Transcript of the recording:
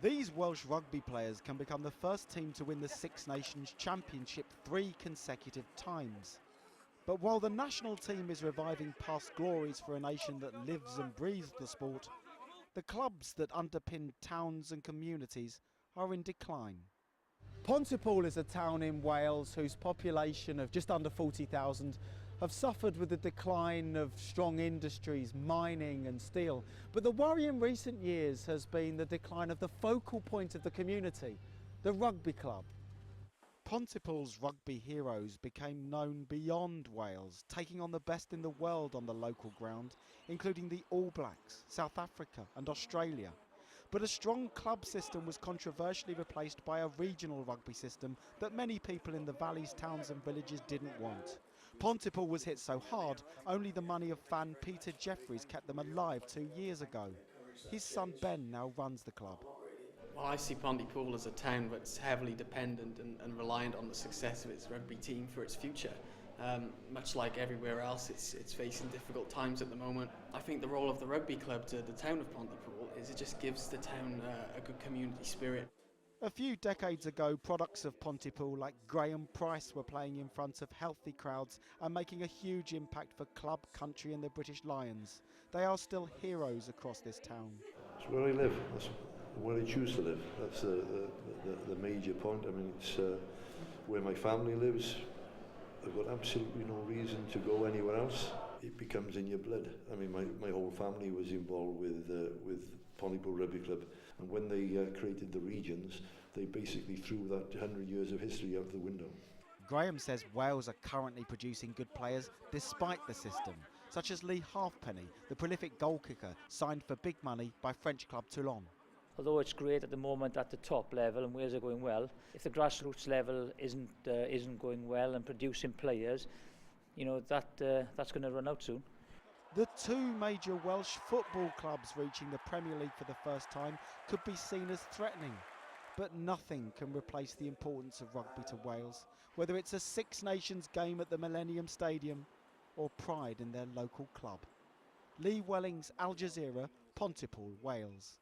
These Welsh rugby players can become the first team to win the Six Nations Championship 3 consecutive times. But while the national team is reviving past glories for a nation that lives and breathes the sport, the clubs that underpin towns and communities are in decline. Pontypool is a town in Wales whose population of just under 40,000 have suffered with the decline of strong industries, mining and steel. But the worry in recent years has been the decline of the focal point of the community, the rugby club. Pontypool's rugby heroes became known beyond Wales, taking on the best in the world on the local ground, including the All Blacks, South Africa and Australia. But a strong club system was controversially replaced by a regional rugby system that many people in the valleys, towns and villages didn't want. Pontypool was hit so hard, only the money of fan Peter Jeffries kept them alive 2 years ago. His son Ben now runs the club. Well, I see Pontypool as a town that's heavily dependent and reliant on the success of its rugby team for its future. Much like everywhere else, it's facing difficult times at the moment. I think the role of the rugby club to the town of Pontypool is it just gives the town a good community spirit. A few decades ago, products of Pontypool like Graham Price were playing in front of healthy crowds and making a huge impact for club, country and the British Lions. They are still heroes across this town. It's where I live. That's where I choose to live. That's the major point. I mean, it's where my family lives. I've got absolutely no reason to go anywhere else. It becomes in your blood. I mean, my whole family was involved with Pontypool Rugby Club, and when they created the regions, they basically threw that 100 years of history out the window. Graham says Wales are currently producing good players despite the system, such as Lee Halfpenny, the prolific goal kicker signed for big money by French club Toulon. Although it's great at the moment at the top level and Wales are going well, if the grassroots level isn't going well and producing players, you know, that's going to run out soon. The two major Welsh football clubs reaching the Premier League for the first time could be seen as threatening. But nothing can replace the importance of rugby to Wales, whether it's a Six Nations game at the Millennium Stadium or pride in their local club. Lee Wellings, Jazeera, Pontypool, Wales.